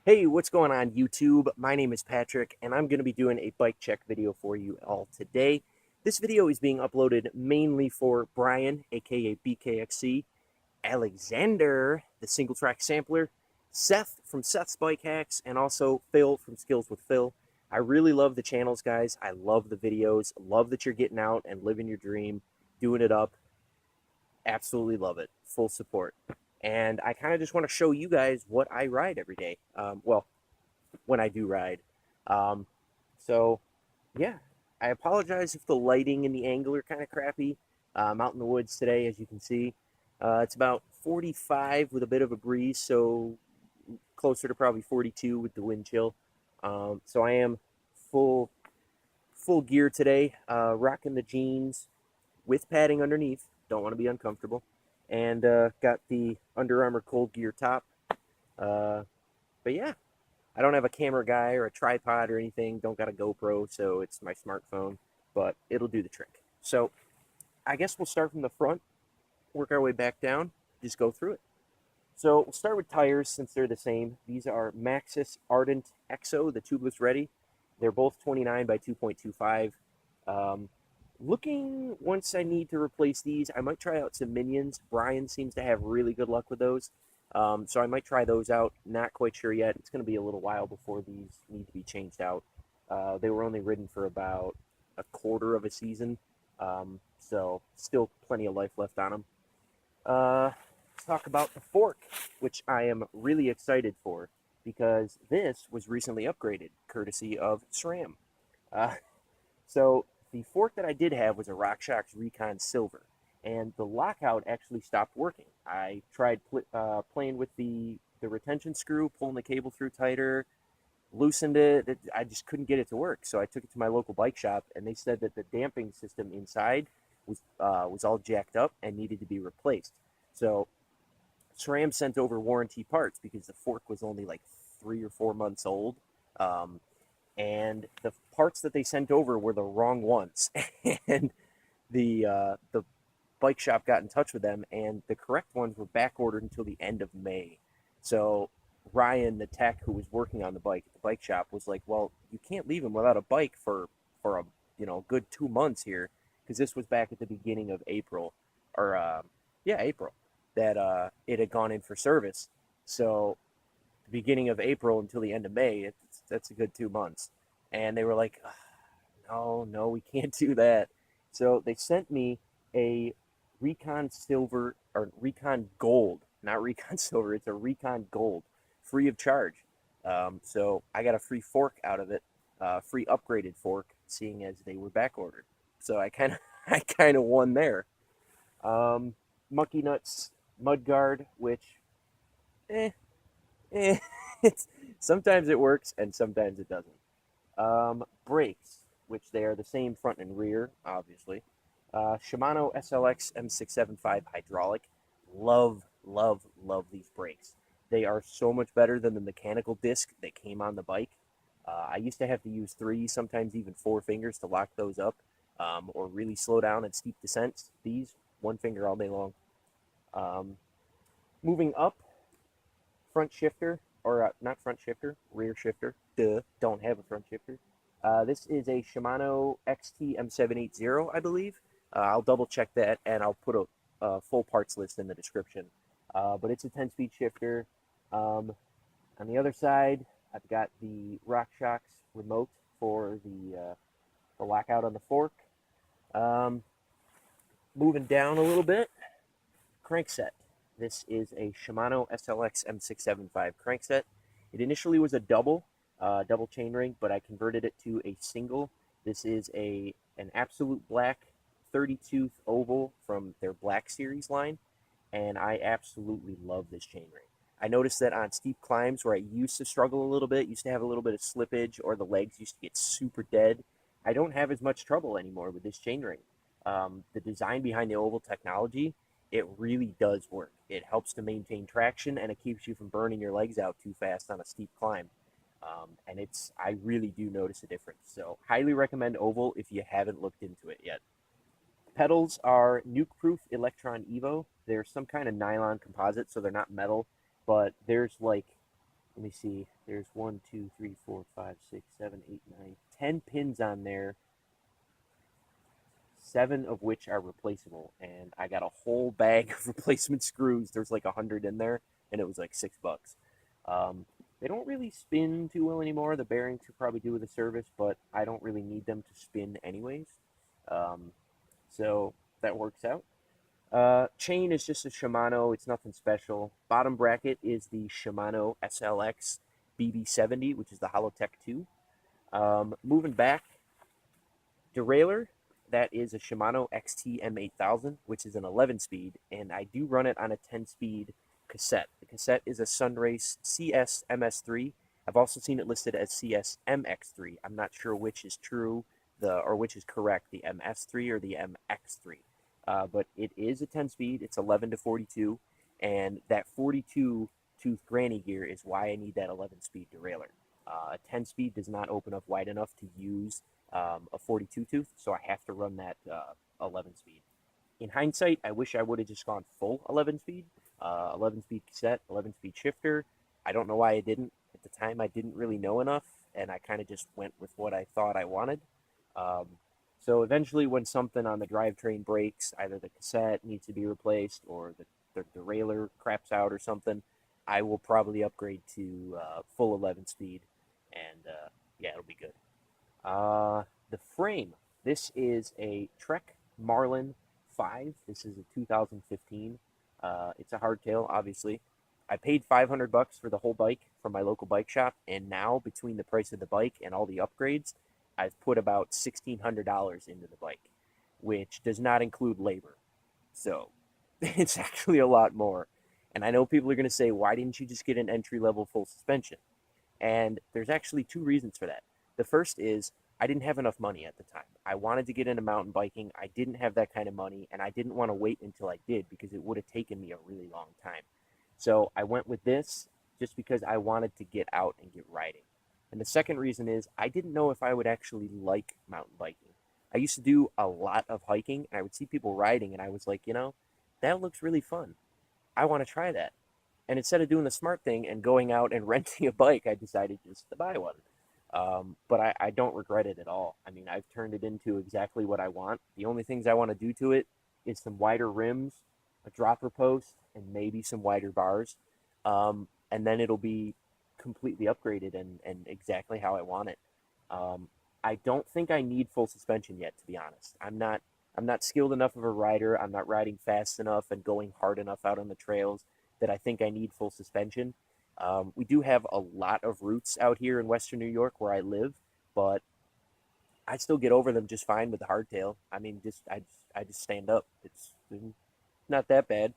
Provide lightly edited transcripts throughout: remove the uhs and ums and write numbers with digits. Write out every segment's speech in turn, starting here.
Hey, what's going on YouTube? My name is Patrick, and I'm going to be doing a bike check video for you all today. This video is being uploaded mainly for Brian, aka BKXC, Alexander, the Singletrack Sampler, Seth from Seth's Bike Hacks, and also Phil from Skills with Phil. I really love the channels, guys. I love the videos. Love that you're getting out and living your dream, doing it up. Absolutely love it. Full support. And I kind of just want to show you guys what I ride every day. Well, when I do ride. Um, so, yeah, I apologize if the lighting and the angle are kind of crappy. I'm out in the woods today, as you can see. It's about 45 with a bit of a breeze, so closer to probably 42 with the wind chill. So I am full full gear today, rocking the jeans with padding underneath. Don't want to be uncomfortable. And got the Under Armour Cold Gear top. Uh, but yeah, I don't have a camera guy or a tripod or anything. Don't got a GoPro, so it's my smartphone, but it'll do the trick. So I guess we'll start from the front, work our way back down, just go through it. So we'll start with tires since they're the same. These are Maxxis Ardent Exo, the tubeless ready. They're both 29 by 2.25. Looking, once I need to replace these, I might try out some Minions. Brian seems to have really good luck with those. So I might try those out. Not quite sure yet. It's going to be a little while before these need to be changed out. They were only ridden for about a quarter of a season. So still plenty of life left on them. Let's talk about the fork, which I am really excited for because this was recently upgraded courtesy of SRAM. Uh, so the fork that I did have was a RockShox Recon Silver, and the lockout actually stopped working. I tried playing with the retention screw, pulling the cable through tighter, loosened it. I just couldn't get it to work. So I took it to my local bike shop, and they said that the damping system inside was all jacked up and needed to be replaced. So SRAM sent over warranty parts because the fork was only like 3 or 4 months old. Um, and the parts that they sent over were the wrong ones. And the bike shop got in touch with them, and the correct ones were back ordered until the end of May. So Ryan, the tech who was working on the bike at the bike shop, was like, "Well, you can't leave him without a bike for a good 2 months here, because this was back at the beginning of April, or yeah, April, that it had gone in for service. So the beginning of April until the end of May, that's a good 2 months." And they were like, no, we can't do that. So they sent me a Recon Silver, or Recon Gold, not Recon Silver, it's a Recon Gold, free of charge. So I got a free fork out of it, free upgraded fork, seeing as they were back ordered. So I kind of I kind of won there. Monkey Nuts Mudguard, which eh, eh, it's, sometimes it works and sometimes it doesn't. Brakes, which they are the same front and rear, obviously. Shimano SLX M675 hydraulic. Love, love, love these brakes. They are so much better than the mechanical disc that came on the bike. I used to have to use 3, sometimes even 4 fingers to lock those up, or really slow down at steep descents. These, 1 finger all day long. Moving up, front shifter, or not front shifter, rear shifter. Duh, don't have a front shifter. This is a Shimano XT M780, I believe. I'll double check that, and I'll put a full parts list in the description. But it's a 10-speed shifter. On the other side, I've got the RockShox remote for the lockout on the fork. Moving down a little bit, crankset. This is a Shimano SLX M675 crankset. It initially was a double chainring, but I converted it to a single. This is an absolute black 30-tooth oval from their Black Series line, and I absolutely love this chainring. I noticed that on steep climbs where I used to struggle a little bit, used to have a little bit of slippage, or the legs used to get super dead, I don't have as much trouble anymore with this chainring. The design behind the oval technology, it really does work. It helps to maintain traction, and it keeps you from burning your legs out too fast on a steep climb. And I really do notice a difference. So highly recommend oval if you haven't looked into it yet. Pedals are Nukeproof Electron Evo. They're some kind of nylon composite, so they're not metal, but there's like Let me see. There's 1, 2, 3, 4, 5, 6, 7, 8, 9, 10 pins on there, 7 of which are replaceable. And I got a whole bag of replacement screws. There's like 100 in there, and it was like $6. They don't really spin too well anymore. The bearings could probably do with a service, but I don't really need them to spin anyways. So that works out. Chain is just a Shimano. It's nothing special. Bottom bracket is the Shimano SLX BB70, which is the Hollowtech 2. Moving back, derailleur, that is a Shimano XT M8000, which is an 11-speed, and I do run it on a 10-speed cassette. The cassette is a SunRace CS MS3. I've also seen it listed as CS MX3. I'm not sure which is true, or which is correct, the MS3 or the MX3. But it is a 10-speed. It's 11 to 42, and that 42-tooth granny gear is why I need that 11-speed derailleur. A 10-speed does not open up wide enough to use a 42-tooth, so I have to run that 11-speed. In hindsight, I wish I would have just gone full 11-speed, 11-speed cassette, 11-speed shifter. I don't know why I didn't. At the time, I didn't really know enough, and I kind of just went with what I thought I wanted. So eventually, when something on the drivetrain breaks, either the cassette needs to be replaced or the derailleur craps out or something, I will probably upgrade to full 11-speed, and yeah, it'll be good. The frame. This is a Trek Marlin 5. This is a 2015. It's a hardtail, obviously. I paid $500 for the whole bike from my local bike shop, and now between the price of the bike and all the upgrades, I've put about $1,600 into the bike, which does not include labor. So it's actually a lot more. And I know people are going to say, why didn't you just get an entry-level full suspension? And there's actually 2 reasons for that. The first is I didn't have enough money at the time. I wanted to get into mountain biking. I didn't have that kind of money, and I didn't want to wait until I did because it would have taken me a really long time. So I went with this just because I wanted to get out and get riding. And the second reason is I didn't know if I would actually like mountain biking. I used to do a lot of hiking, and I would see people riding, and I was like, that looks really fun. I want to try that. And instead of doing the smart thing and going out and renting a bike, I decided just to buy one. But I don't regret it at all. I mean, I've turned it into exactly what I want. The only things I want to do to it is some wider rims, a dropper post, and maybe some wider bars. And then it'll be completely upgraded and exactly how I want it. I don't think I need full suspension yet, to be honest. I'm not skilled enough of a rider. I'm not riding fast enough and going hard enough out on the trails that I think I need full suspension. We do have a lot of routes out here in Western New York where I live, but I still get over them just fine with the hardtail. I mean, I just stand up. It's not that bad.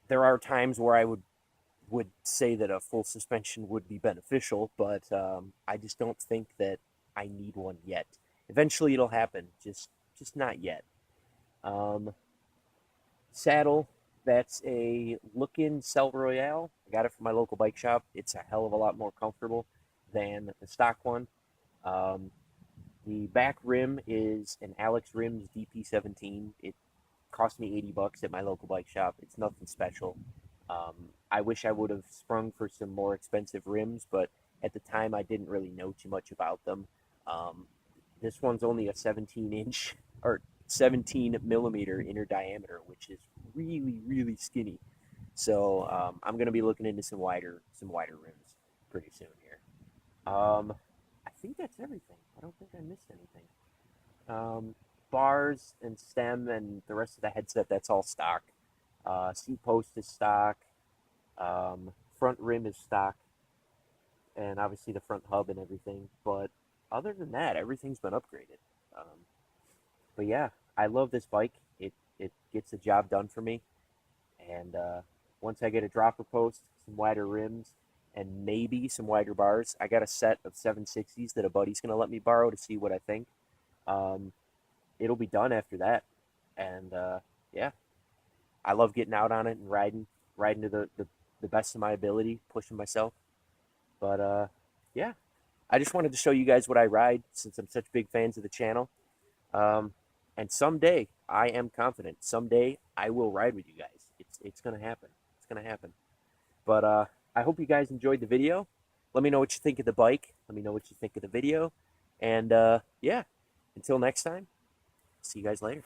There are times where I would say that a full suspension would be beneficial, but I just don't think that I need one yet. Eventually it'll happen, just not yet. Saddle, that's a Lookin Selle Royale. I got it from my local bike shop. It's a hell of a lot more comfortable than the stock one. The back rim is an AlexRims DP17. It cost me $80 at my local bike shop. It's nothing special. I wish I would have sprung for some more expensive rims, but at the time I didn't really know too much about them. This one's only a 17-inch or 17 millimeter inner diameter, which is really, really skinny. So I'm going to be looking into some wider rims pretty soon here. I think that's everything. I don't think I missed anything. Bars and stem and the rest of the headset, that's all stock. Seat post is stock. Front rim is stock. And obviously the front hub and everything. But other than that, everything's been upgraded. But yeah, I love this bike. It gets the job done for me. And once I get a dropper post, some wider rims, and maybe some wider bars, I got a set of 760s that a buddy's going to let me borrow to see what I think. It'll be done after that. And yeah, I love getting out on it and riding to the best of my ability, pushing myself. But yeah, I just wanted to show you guys what I ride since I'm such big fans of the channel. And someday, I am confident, someday I will ride with you guys. It's going to happen. It's going to happen. But I hope you guys enjoyed the video. Let me know what you think of the bike. Let me know what you think of the video. And yeah, until next time, see you guys later.